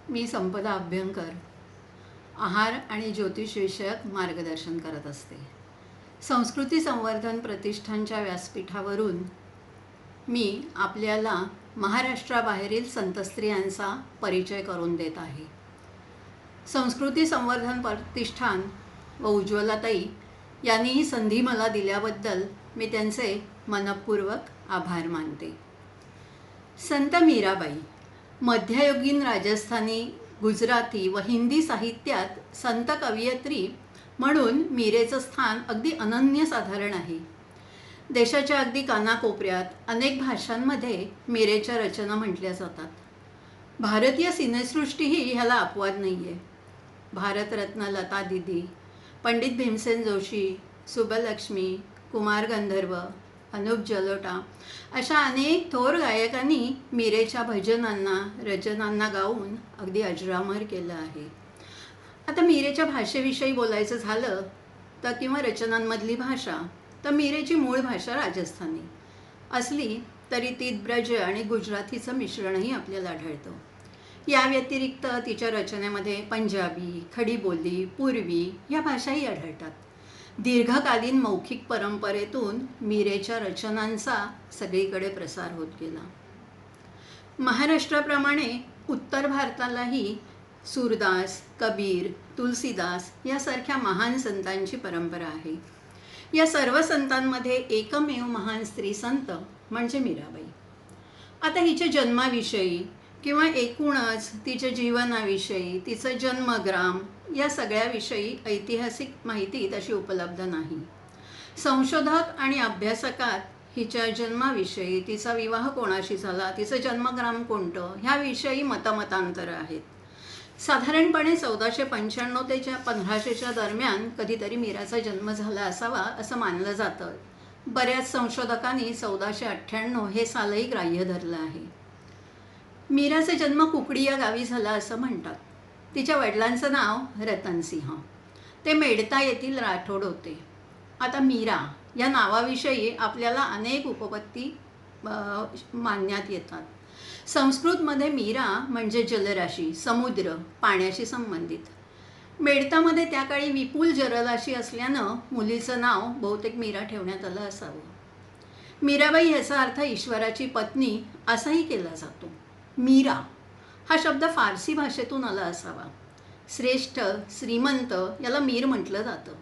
मी संपदा अभ्यंकर आहार आणि ज्योतिष विषयक मार्गदर्शन करत असते. संस्कृती संवर्धन प्रतिष्ठानच्या व्यासपीठावरून मी आपल्याला महाराष्ट्राबाहेरील संत स्त्रियांचा परिचय करून देत आहे. संस्कृती संवर्धन प्रतिष्ठान व उज्ज्वलाताई यांनी ही संधी मला दिल्याबद्दल मी त्यांचे मनपूर्वक आभार मानते. संत मीराबाई मध्ययुगीन राजस्थानी, गुजराती व हिंदी साहित्यात संत कवयित्री म्हणून मीरेचं स्थान अगदी अनन्यसाधारण आहे. देशाच्या अगदी कानाकोपऱ्यात अनेक भाषांमध्ये मीरेच्या रचना म्हटल्या जातात. भारतीय सिनेसृष्टीही ह्याला अपवाद नाही आहे. भारतरत्न लता दीदी, पंडित भीमसेन जोशी, सुब्बलक्ष्मी, कुमार गंधर्व, अनुप जलोटा अशा अनेक थोर गायकांनी मीरेच्या भजनांना रचनांना गाऊन अगदी अजरामर केलं आहे. आता मीरेच्या भाषेविषयी बोलायचं झालं तर किंवा रचनांमधली भाषा, तर मीरेची मूळ भाषा राजस्थानी असली तरी तीत ब्रज आणि गुजरातीचं मिश्रणही आपल्याला आढळतं. या व्यतिरिक्त तिच्या रचनेमध्ये पंजाबी, खडी बोली, पूर्वी या भाषाही आढळतात. दीर्घकालीन मौखिक परंपरेतून मीरेच्या रचनांचा सगळीकडे प्रसार होत गेला. महाराष्ट्राप्रमाणे उत्तर भारतालाही सूरदास, कबीर, तुलसीदास यासारख्या महान संतांची परंपरा आहे. या सर्व संतांमध्ये एकमेव महान स्त्री संत म्हणजे मीराबाई. आता हिच्या जन्माविषयी किंवा एकूणच तिच्या जीवनाविषयी, तिचं जन्मग्राम या सगळ्याविषयी ऐतिहासिक माहिती तशी उपलब्ध नाही. संशोधक आणि अभ्यासकात हिच्या जन्माविषयी, तिचा विवाह कोणाशी झाला, तिचं जन्मग्राम कोणतं ह्याविषयी मतमतांतर आहेत. साधारणपणे 1495 ते 1500च्या दरम्यान कधीतरी मीराचा जन्म झाला असावा असं मानलं जातं. बऱ्याच संशोधकांनी 1498 हे सालही ग्राह्य धरलं आहे. मीराचा जन्म कुकडी या गावी झाला असं म्हणतात. तिच्या वडिलांचं नाव रतनसिंह, ते मेडता येथील राठोड होते. आता मीरा या नावाविषयी आपल्याला अनेक उपपत्ती मानण्यात येतात. संस्कृतमध्ये मीरा म्हणजे जलराशी, समुद्र, पाण्याशी संबंधित. मेडतामध्ये त्या काळी विपुल जलराशी असल्यानं मुलीचं नाव बहुतेक मीरा ठेवण्यात आलं असावं. मीराबाई याचा अर्थ ईश्वराची पत्नी असाही केला जातो. मीरा हा शब्द फारसी भाषेतून आला असावा. श्रेष्ठ, श्रीमंत याला मीर म्हटलं जातं.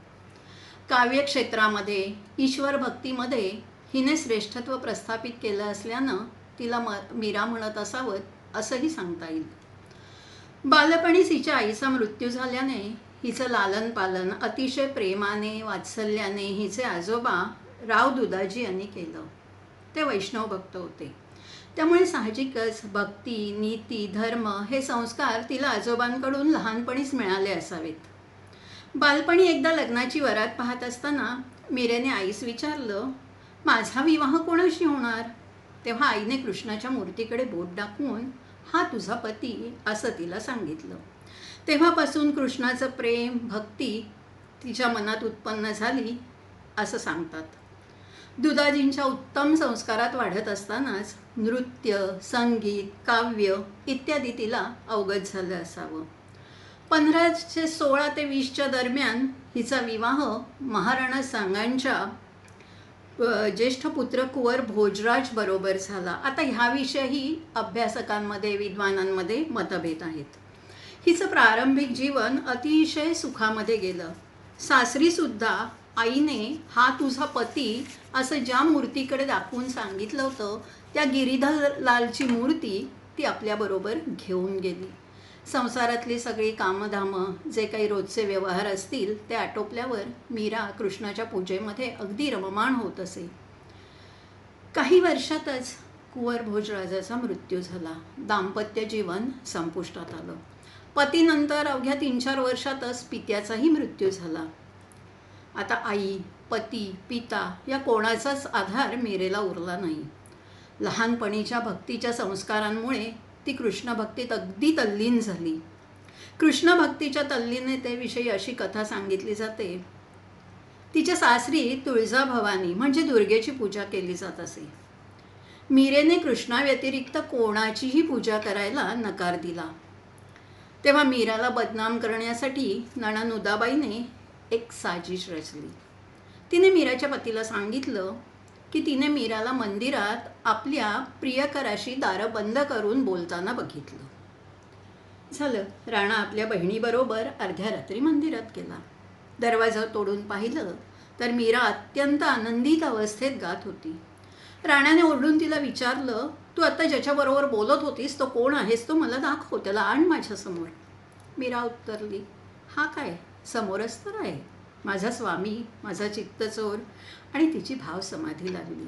काव्यक्षेत्रामध्ये, ईश्वर भक्तीमध्ये हिने श्रेष्ठत्व प्रस्थापित केलं असल्यानं तिला मीरा म्हणत असावं असंही सांगता येईल. बालपणीच हिच्या आईचा मृत्यू झाल्याने हिचं लालन पालन अतिशय प्रेमाने, वात्सल्याने हिचे आजोबा राव दुधाजी यांनी केलं. ते वैष्णव भक्त होते. त्यामुळे साहजिकच भक्ती, नीती, धर्म हे संस्कार तिला आजोबांकडून लहानपणीच मिळाले असावेत. बालपणी एकदा लग्नाची वरात पाहत असताना मीरेने आईस विचारलं, माझा विवाह कोणाशी होणार? तेव्हा आईने कृष्णाच्या मूर्तीकडे बोट दाखवून, हा तुझा पती असं तिला सांगितलं. तेव्हापासून कृष्णाचं प्रेम, भक्ती तिच्या मनात उत्पन्न झाली असं सांगतात. दुधाजींच्या उत्तम संस्कारात वाढत असतानाच नृत्य, संगीत, काव्य इत्यादी तिला अवगत झालं असावं. 1516 ते 20च्या दरम्यान हिचा विवाह महाराणा सांगांच्या ज्येष्ठ पुत्र कुंवर भोजराज बरोबर झाला. आता ह्याविषयी अभ्यासकांमध्ये, विद्वानांमध्ये मतभेद आहेत. हिचं प्रारंभिक जीवन अतिशय सुखामध्ये गेलं. सासरीसुद्धा आईने हा तुझा पती असं ज्या मूर्तीकडे दाखवून सांगितलं होतं त्या गिरीधर लालची मूर्ती ती आपल्याबरोबर घेऊन गेली. संसारातली सगळी कामधामं, जे काही रोजचे व्यवहार असतील ते आटोपल्यावर मीरा कृष्णाच्या पूजेमध्ये अगदी रममाण होत असे. काही वर्षातच कुंवर भोजराजाचा मृत्यू झाला. दाम्पत्य जीवन संपुष्टात आलं. पतीनंतर अवघ्या 3-4 वर्षातच पित्याचाही मृत्यू झाला. आता आई, पती, पिता या कोणाचाच आधार मीरेला उरला नाही. लहानपणीच्या भक्तीच्या संस्कारांमुळे ती कृष्णभक्तीत अगदी तल्लीन झाली. कृष्णभक्तीच्या तल्लीनतेविषयी अशी कथा सांगितली जाते. तिच्या सासरी तुळजाभवानी म्हणजे दुर्गेची पूजा केली जात असे. मीरेने कृष्णाव्यतिरिक्त कोणाचीही पूजा करायला नकार दिला. तेव्हा मीराला बदनाम करण्यासाठी नणंद उदाबाईने एक साजिश रचली. तिने मीराच्या पतीला सांगितलं की तिने मीराला मंदिरात आपल्या प्रियकराशी दारं बंद करून बोलताना बघितलं. झालं, राणा आपल्या बहिणीबरोबर अर्ध्या रात्री मंदिरात गेला. दरवाजा तोडून पाहिलं तर मीरा अत्यंत आनंदित अवस्थेत गात होती. राणाने ओरडून तिला विचारलं, तू आता ज्याच्याबरोबर बोलत होतीस तो कोण आहेस, तो मला दाखव, त्याला आण माझ्यासमोर. मीरा उत्तरली, हा काय, समोरच तर आहे, माझा स्वामी, माझा चित्तचोर. आणि तिची भाव समाधी लागली.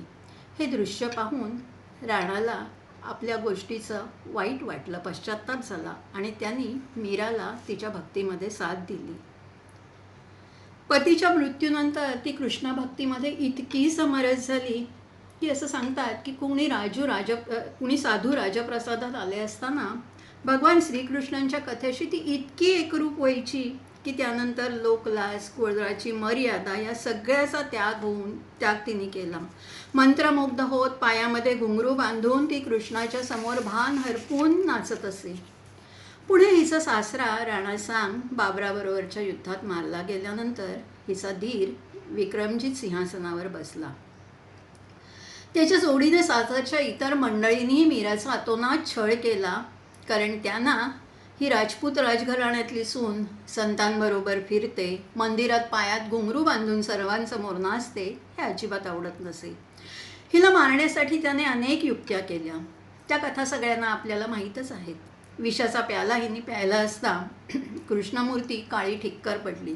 हे दृश्य पाहून राणाला आपल्या गोष्टीचं वाईट वाटलं, पश्चात्ताप झाला आणि त्यांनी मीराला तिच्या भक्तीमध्ये साथ दिली. पतीच्या मृत्यूनंतर ती कृष्ण भक्तीमध्ये इतकी समरस झाली की असं सांगतात की कुणी साधू राजप्रसादात आले असताना भगवान श्रीकृष्णांच्या कथेशी ती इतकी एकरूप व्हायची की त्यानंतर लोकलास, कुळाची मर्यादा या सगळ्याचा त्याग तिने केला. मंत्रमुग्ध होत पायामध्ये घुंगरू बांधून ती कृष्णाच्या समोर भान हरपून नाचत असे. पुढे हिचा सासरा राणासांग बाबराबरोबरच्या युद्धात मारला गेल्यानंतर हिचा धीर विक्रमजित सिंहासनावर बसला. त्याच्या जोडीने सासरच्या इतर मंडळींनी मीराचा अतोनात छळ केला, कारण त्यांना ही राजपूत राजघराण्यातली सून संतांबरोबर फिरते, मंदिरात पायात घुंगरू बांधून सर्वांसमोर नाचते, हे अजिबात आवडत नसे. हिला मारण्यासाठी त्याने अनेक युक्त्या केल्या. त्या कथा सगळ्यांना आपल्याला माहीतच आहेत. विषाचा प्याला हिने प्यायला असता कृष्णमूर्ती काळी ठिक्कर पडली.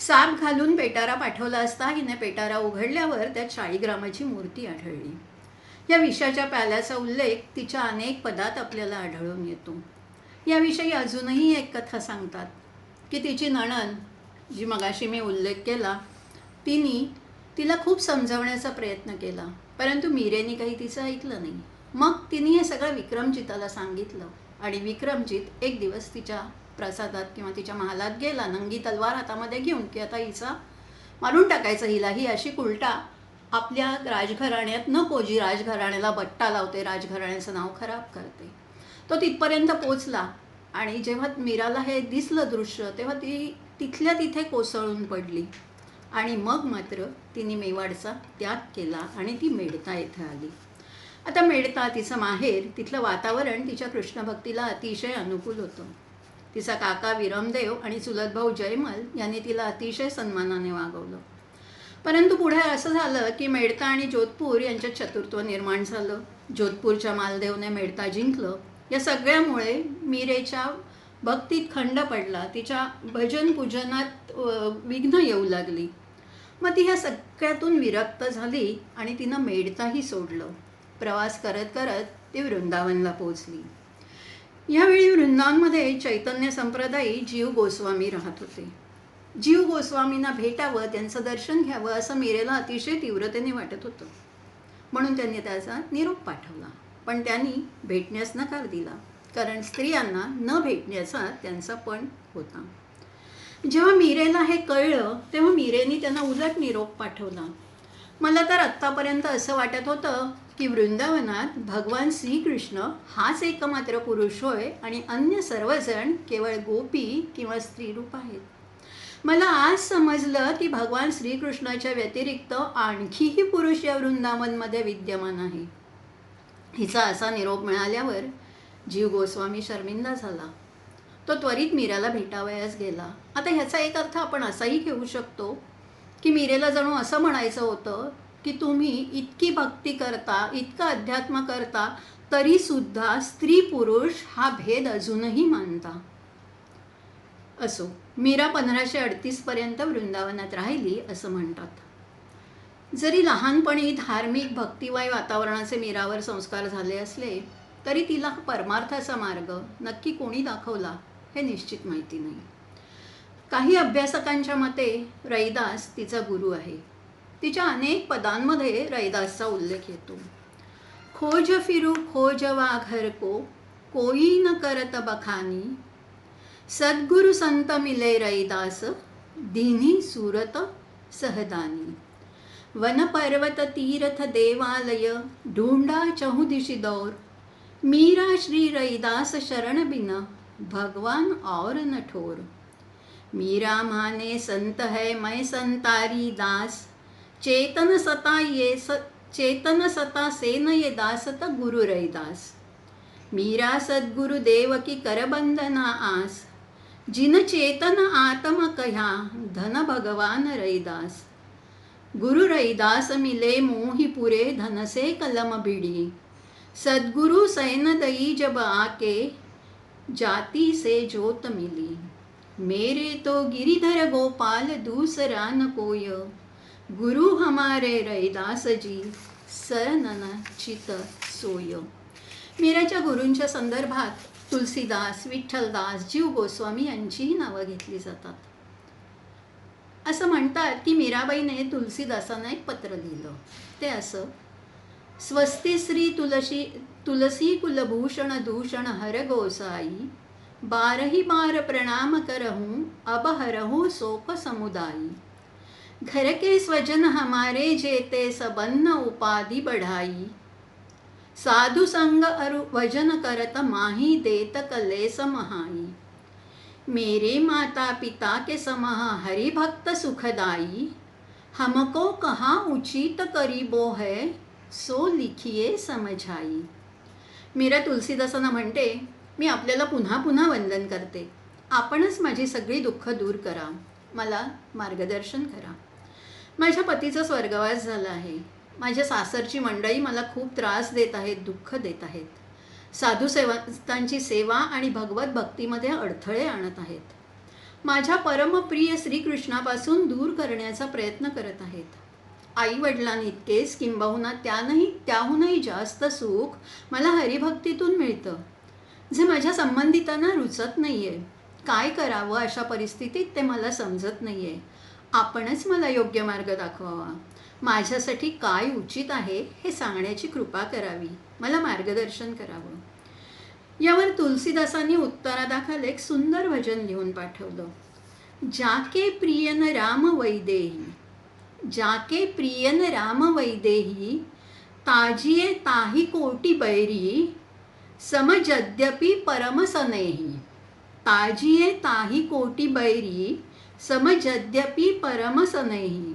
साप घालून पेटारा पाठवला असता हिने पेटारा उघडल्यावर त्यात 40 ग्रामाची मूर्ती आढळली. या विषाच्या प्याल्याचा उल्लेख तिच्या अनेक पदात आपल्याला आढळून येतो. याविषयी अजूनही एक कथा सांगतात की तिची नणंद, जी मगाशी मी उल्लेख केला, तिला खूप समजावण्याचा प्रयत्न केला, परंतु मीरेने काही तिचं ऐकलं नाही. मग तिने हे सगळं विक्रमजिताला सांगितलं आणि विक्रमजित एक दिवस तिच्या प्रसादात किंवा तिच्या महालात गेला, नंगी तलवार हातामध्ये घेऊन, की आता हिचा मारून टाकायचं हिला, ही अशी उलटा आपल्या राजघराण्यात नको, जी राजघराण्याला बट्टा लावते, राजघराण्याचं नाव खराब करते. तो तिथपर्यंत पोचला आणि जेव्हा मीराला हे दिसलं दृश्य, तेव्हा ती तिथल्या तिथे कोसळून पडली आणि मग मात्र तिने मेवाडचा त्याग केला आणि ती मेडता येथे आली. आता मेडता, तिचं माहेर, तिथलं वातावरण तिच्या कृष्णभक्तीला अतिशय अनुकूल होतं. तिचा काका विरमदेव आणि चुलत भाऊ जयमल यांनी तिला अतिशय सन्मानाने वागवलं. परंतु पुढे असं झालं की मेडता आणि जोधपूर यांच्यात शत्रुत्व निर्माण झालं. जोधपूरच्या मालदेवने मेडता जिंकलं. या सगळ्यामुळे मीरेच्या भक्तीत खंड पडला, तिच्या भजन पूजनात विघ्न येऊ लागली. मग ती ह्या सगळ्यातून विरक्त झाली आणि तिनं मेडताही सोडलं. प्रवास करत करत ती वृंदावनला पोचली. यावेळी वृंदावनमध्ये चैतन्य संप्रदायी जीव गोस्वामी राहत होते. जीव गोस्वामींना भेटावं, त्यांचं दर्शन घ्यावं असं मीरेला अतिशय तीव्रतेने वाटत होतं. म्हणून त्यांनी त्याचा निरोप पाठवला, पण त्यांनी भेटण्यास नकार दिला, कारण स्त्रियांना न भेटण्याचा त्यांचा पण होता. जेव्हा मीरेला हे कळलं तेव्हा मीरेने त्यांना उलट निरोप पाठवला. मला तर आत्तापर्यंत असं वाटत होतं की वृंदावनात भगवान श्रीकृष्ण हाच एकमात्र पुरुष होय आणि अन्य सर्वजण केवळ गोपी किंवा स्त्रीरूप आहेत. मला आज समजलं की भगवान श्रीकृष्णाच्या व्यतिरिक्त आणखीही पुरुष या वृंदावनमध्ये विद्यमान आहे. हिचा असा निरोप मिळाल्यावर जीव गोस्वामी शर्मिंदा झाला. तो त्वरित मीराला भेटावयास गेला. आता ह्याचा एक अर्थ आपण असाही घेऊ शकतो की मीरेला जणू असं म्हणायचं होतं की तुम्ही इतकी भक्ती करता, इतकं अध्यात्म करता, तरीसुद्धा स्त्री पुरुष हा भेद अजूनही मानता. असो, मीरा 1538 पर्यंत वृंदावनात राहिली असं म्हणतात. जरी लहानपणी धार्मिक भक्तिमय वातावरणाचे मीरावर संस्कार झाले असले तरी तिला परमार्थाचा मार्ग नक्की कोणी दाखवला हे निश्चित माहिती नाही. काही अभ्यासकांच्या मते रैदास तिचा गुरु आहे. तिच्या अनेक पदांमध्ये रैदासचा उल्लेख येतो. खोज फिरू खोजवा घर को, कोई न करत बखानी, सद्गुरु संत मिले रैदास, दीन्ही सूरत सहदानी. वन पर्वत तीर्थ देवालय, ढूंढा चहुदिशि दौर, मीरा श्री रैदास शरण बिन, भगवान और न ठोर। मीरा माने संत है मैं संतारी दास, चेतन सता से न ये दासत गुरु रैदास। मीरा सद्गुरु देव की करबंदना आस, जिन चेतन आत्म कह्या धन भगवान रैदास। गुरु रैदास मिले मोहि पुरे धन से कलम बिड़ी, सद्गुरु सैन दई जब आके जाति से जोत मिली। मेरे तो गिरिधर गोपाल दूसरा न कोय, गुरु हमारे रैदास जी सरनन चित सोय। मीराच्या गुरूंच्या संदर्भात तुलसीदास, विठ्ठलदास, जीव गोस्वामी यांचीही नावं घेतली जातात. असं म्हणतात की मीराबाईने तुलसीदासांना एक पत्र लिहिलं. ते असं: स्वस्ति श्री तुलसी कुलभूषण दूषण हर गोसाई, बारही बार प्रणाम करहूँ अब हरहूँ शोक समुदाई। घर के स्वजन हमारे जेते सबन्न उपाधि बढ़ाई, साधु संग अरु भजन करत माही देत कलेस महाई। मेरे माता पिता के समह हरि भक्त सुखदाई, हमको कहाँ उचित करीबो है सो लिखिए समझाई. मीरा तुलसीदासांना म्हणते, मी आपल्याला पुन्हा पुन्हा वंदन करते. आपणच माझी सगळी दुःख दूर करा, मला मार्गदर्शन करा. माझ्या पतीचा स्वर्गवास झाला आहे. माझ्या सासरची मंडळी मला खूप त्रास देत आहेत, दुःख देत आहेत. साधू सेवकांची सेवा आणि भगवत भक्तीमध्ये अडथळे आणत आहेत. माझ्या परमप्रिय श्रीकृष्णापासून दूर करण्याचा प्रयत्न करत आहेत. आई वडिलांइतकेच किंबहुना त्याहूनही जास्त सुख मला हरिभक्तीतून मिळतं, जे माझ्या संबंधितांना रुचत नाही आहे. काय करावं अशा परिस्थितीत ते मला समजत नाही आहे. आपणच मला योग्य मार्ग दाखवावा. माझ्यासाठी काय उचित आहे हे सांगण्याची कृपा करावी. मला मार्गदर्शन करावं. यावर तुलसीदासांनी उत्तरादाखल एक सुंदर भजन लिहून पाठवलं. जाके प्रियन राम वैदेही, जाके प्रियन राम वैदेही, ताजिये ताही कोटी बैरी, समजद्यपि परम सनेही. ताजिये ताही कोटी बैरी, समजद्यपि परम सनेही.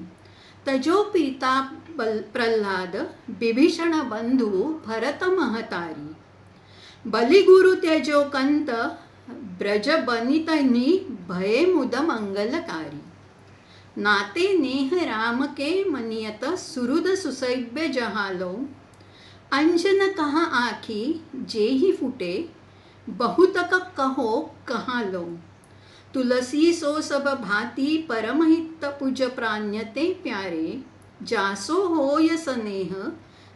तजो पिता प्रल्हाद, विभीषण बंधू भरत महतारी. बलिगुरु त्यजो कंत, ब्रज बनितनी भये मुद मंगलकारी. नाते नेह राम के मनियत, सुहृद सुसैब्य जहालो. अंजन कहा आखी जेहि फुटे, बहुतक कहो कहाँ लो. तुलसी सो सब भांति परमहित पुज प्राण्यते प्यारे. जासो होय स्नेह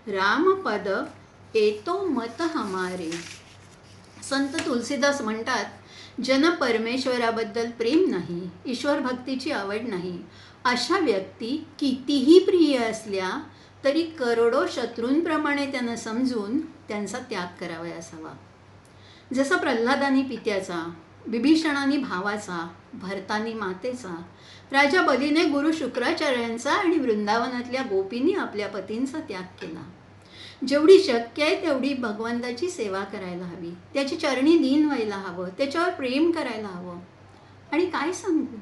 राम पद एतो मत हमारे. संत तुलसीदास म्हणतात, जन परमेश्वराबद्दल प्रेम नाही, ईश्वर भक्तीची आवड नाही, अशा व्यक्ती कितीही प्रिय असल्या तरी करोडो शत्रूंप्रमाणे त्यांना समजून त्यांचा त्याग करावा असावा. जसा प्रल्हादानी पित्याचा, विभीषणाने भावाचा, भरतानी मातेचा, राजा बलीने गुरु शुक्राचार्यांचा आणि वृंदावनातल्या गोपींनी आपल्या पतींचा त्याग केला. जेवढी शक्य आहे तेवढी भगवंताची सेवा करायला हवी, त्याची चरणी लीन व्हायला हवं, त्याच्यावर प्रेम करायला हवं. आणि काय सांगू,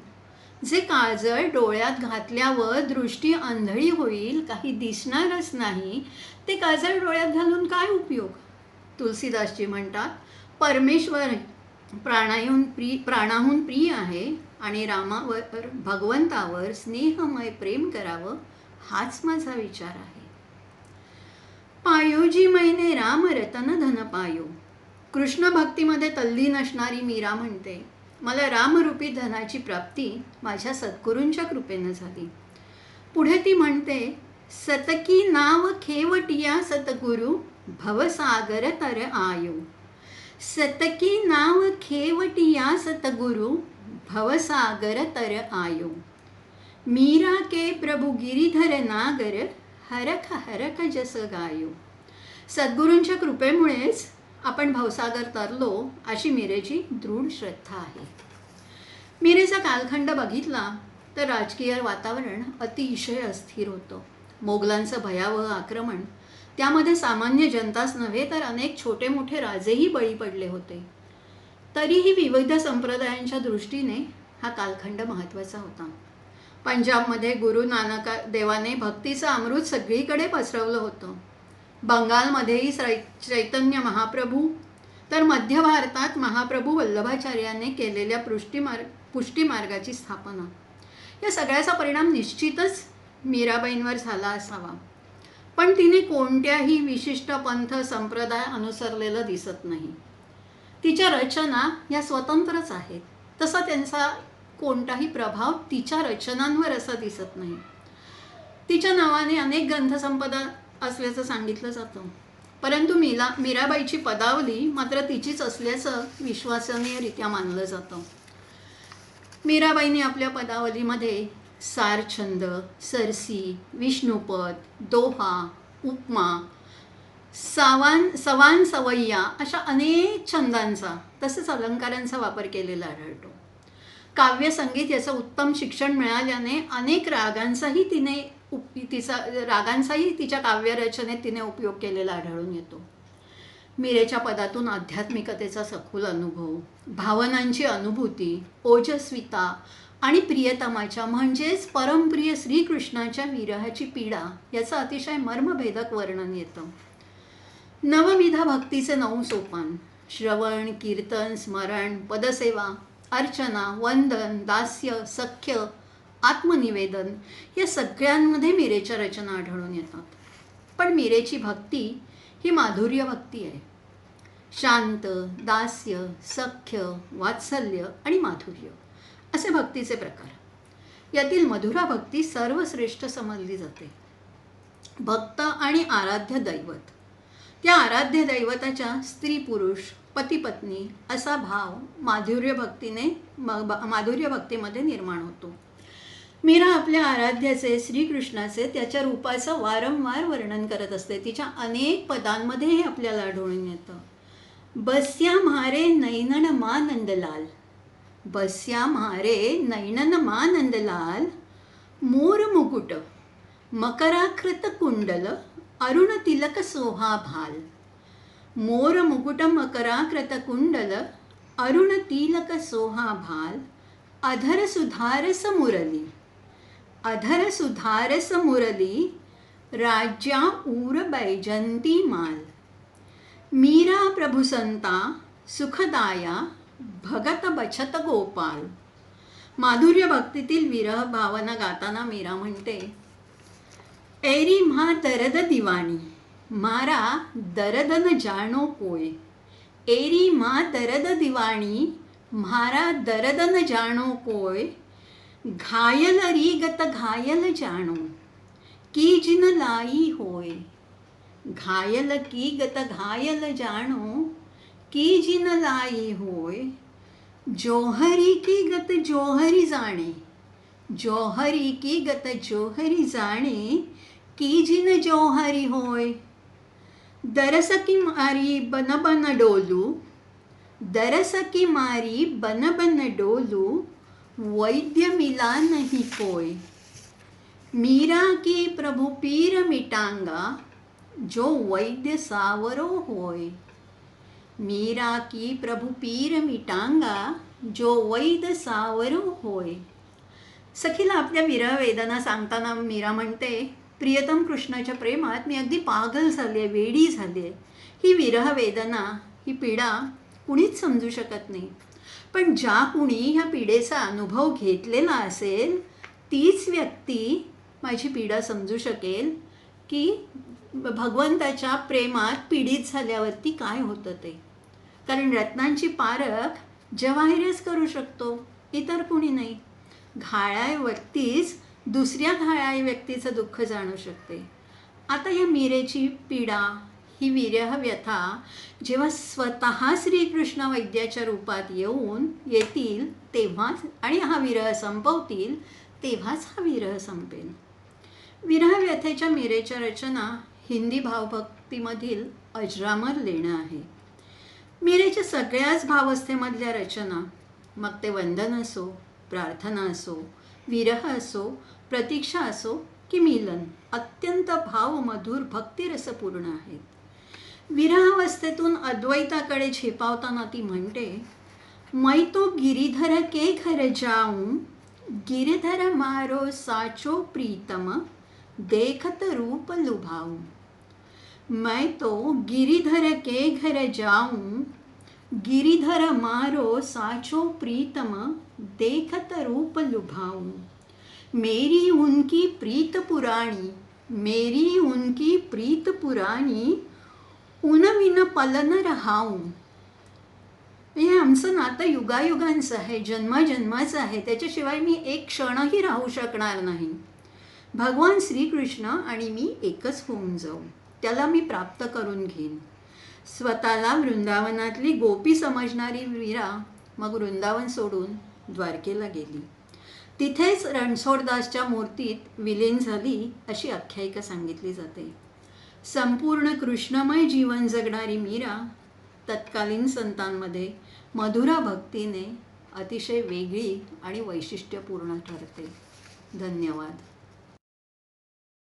जे काजळ डोळ्यात घातल्यावर दृष्टी आंधळी होईल, काही दिसणारच नाही, ते काजळ डोळ्यात घालून काय उपयोग. तुलसीदासजी म्हणतात, परमेश्वर प्राणाहून प्रिय आहे आणि रामावर, भगवंतावर स्नेहमय प्रेम करावं, हाच माझा विचार आहे. पायोजी मैने राम रतन धन पायो. कृष्ण भक्तीमध्ये तल्लीन असणारी मीरा म्हणते, मला रामरूपी धनाची प्राप्ती माझ्या सद्गुरूंच्या कृपेनं झाली. पुढे ती म्हणते, सतकी नाव खेवटिया सतगुरु, भवसागर तर आयो. सतकी नाव खेवटिया सतगुरु, भवसागर तर आयो. मीरा के प्रभु गिरिधर नागर, हरख हरख जस गायो. सद्गुरूंच्या कृपेमुळेच आपण भवसागर तरलो अशी मीरेची दृढ श्रद्धा आहे. मीरेचा कालखंड बघितला तर राजकीय वातावरण अतिशय अस्थिर होतं. मोगलांचं भयावह आक्रमण, त्यामध्ये सामान्य जनताच नव्हे तर अनेक छोटे मोठे राजेही बळी पडले होते. तरीही विविध संप्रदायांच्या दृष्टीने हा कालखंड महत्त्वाचा होता. पंजाबमध्ये गुरु नानक देवाने भक्तीचं अमृत सगळीकडे पसरवलं होतं. बंगालमध्येही चैतन्य महाप्रभू, तर मध्य भारतात महाप्रभू वल्लभाचार्याने केलेल्या पुष्टीमार्गाची स्थापना, या सगळ्याचा परिणाम निश्चितच मीराबाईंवर झाला असावा. पण तिने कोणत्याही विशिष्ट पंथ संप्रदाय अनुसरलेलं दिसत नाही. तिच्या रचना या स्वतंत्रच आहेत. तसा त्यांचा कोणताही प्रभाव तिच्या रचनांवर असा दिसत नाही. तिच्या नावाने अनेक ग्रंथसंपदा असल्याचं सांगितलं जातं, परंतु मीराबाईची पदावली मात्र तिचीच असल्याचं विश्वसनीयरित्या मानलं जातं. मीराबाईंनी आपल्या पदावलीमध्ये सारछंद, सरसी, विष्णुपद, दोहा, उपमा, सवान सवय्या अशा अनेक छंदांचा तसेच अलंकारांचा वापर केलेला आढळतो. काव्यसंगीत याचं उत्तम शिक्षण मिळाल्याने अनेक रागांचाही तिच्या काव्यरचनेत तिने उपयोग केलेला आढळून येतो. मीरेच्या पदातून आध्यात्मिकतेचा सखोल अनुभव, भावनांची अनुभूती, ओजस्विता आणि प्रियतमाच्या म्हणजेच परमप्रिय श्रीकृष्णाच्या विरहाची पीडा याचं अतिशय मर्मभेदक वर्णन येतं. नवविधा भक्तीचे 9 सोपान, श्रवण, कीर्तन, स्मरण, पदसेवा, अर्चना, वंदन, दास्य, सख्य, आत्मनिवेदन या सगळ्यांमध्ये मीरेच्या रचना आढळून येतात. पण मीरेची भक्ती ही माधुर्य भक्ती आहे. शांत, दास्य, सख्य, वात्सल्य आणि माधुर्य असे भक्तीचे प्रकार. यातील मधुरा भक्ती सर्वश्रेष्ठ समजली जाते. भक्त आणि आराध्य दैवत, त्या आराध्य दैवताच्या स्त्री पुरुष, पती पत्नी असा भाव माधुर्य भक्तीमध्ये निर्माण होतो. मीरा आपल्या आराध्याचे, श्रीकृष्णाचे, त्याच्या रूपाचं वारंवार वर्णन करत असते. तिच्या अनेक पदांमध्ये हे आपल्याला आढळून येतं. बस्या म्हारे नैनन मा नंदलाल, बस्या म्हारे नैनन मा नंदलाल, मोर मुकुट मकराकृत कुंडल, अरुण तिलक सोहा भाल. मोर मुकुट मकराकृत कुंडल, अरुण तिलक सोहा भाल, अधर सुधारस मुरली, अधर सुधारस मुरली, राज्या ऊर बैजंती माल. मीरा प्रभुसंता सुखदाया, भगत बचत गोपाल. माधुर्य भक्तीतील विरह भावना गाताना मीरा म्हणते, एरी म्हा दरद दिवाणी, मारा दरद न जाणो कोय. एरी म्हा दरद दिवाणी, म्हारा दरद न जाणो कोय. घायल रीगत घायल जाणो, की जिन लाई होय. घायल की गत घायल जाणो, की जिन लाई होय. जोहरी की गत जोहरी जाणे, जोहरी की गत जोहरी जाणे, की जिन जोहरी होय. दरस की मारी बन बन डोलू, दरस की मारी बन बन डोलू, वैद्य मिला नहीं कोय. मीरा की प्रभु पीर मिटांगा, जो वैद्य सावरो होय. मीरा की प्रभु पीर मिटांगा, जो वैद्य सावरो होय. सखीला आपल्या विरह वेदना सांगताना मीरा म्हणते, प्रियतम कृष्णाच्या प्रेमात मी अगदी पागल झाले, वेडी झाले. ही विरह वेदना, ही पीडा कुणीच समजू शकत नाही. पण ज्या कुणी ह्या पीडेचा अनुभव घेतलेला असेल तीच व्यक्ती माझी पीडा समजू शकेल की भगवंताच्या प्रेमात पीडित झाल्यावरती काय होतं ते. कारण रत्नांची पारख जवाहिरच करू शकतो, इतर कुणी नाही. घायाळ व्यक्तीच दुसऱ्या घायाळ व्यक्तीचं दुःख जाणू शकते. आता या मीरेची पीडा, ही विरह व्यथा जेव्हा स्वतः श्रीकृष्ण वैद्याच्या रूपात येतील तेव्हाच, आणि हा विरह संपवतील तेव्हाच हा विरह संपेल. विरह व्यथेच्या मीरेच्या रचना हिंदी भावभक्तीमधील अजरामर लेणं आहे. मीरेच्या सगळ्याच भावस्थेमधल्या रचना, मग ते वंदन असो, प्रार्थना असो, विरह असो, प्रतीक्षा असो की मिलन, अत्यंत भावमधुर भक्तिरसपूर्ण आहेत. विरहावस्थेतून अद्वैताकडे झेपावताना ती म्हणते, मैं तो गिरिधर के घर जाऊं, गिरधर मारो साचो प्रीतम, देखत रूप लुभाऊं। मैं तो गिरिधर के घर जाऊं, गिरिधर मारो साचो प्रीतम, देखत रूप लुभाऊं। मेरी उनकी प्रीत पुराणी, मेरी उनकी प्रीत पुराणी, उनविन पलन रहाऊं। हे आमचं नातं युगायुगांचं आहे, जन्मजन्माचं आहे, त्याच्याशिवाय मी एक क्षणही राहू शकणार नाही. भगवान श्रीकृष्ण आणि मी एकच होऊन जाऊ, त्याला मी प्राप्त करून घेईन. स्वतःला वृंदावनातली गोपी समजणारी वीरा मग वृंदावन सोडून द्वारकेला गेली. तिथेच रणछोडदासच्या मूर्तीत विलीन झाली अशी आख्यायिका सांगितली जाते. संपूर्ण कृष्णमय जीवन जगणारी मीरा तत्कालीन संतांमध्ये मधुरा भक्तीने अतिशय वेगळी आणि वैशिष्ट्यपूर्ण ठरते. धन्यवाद.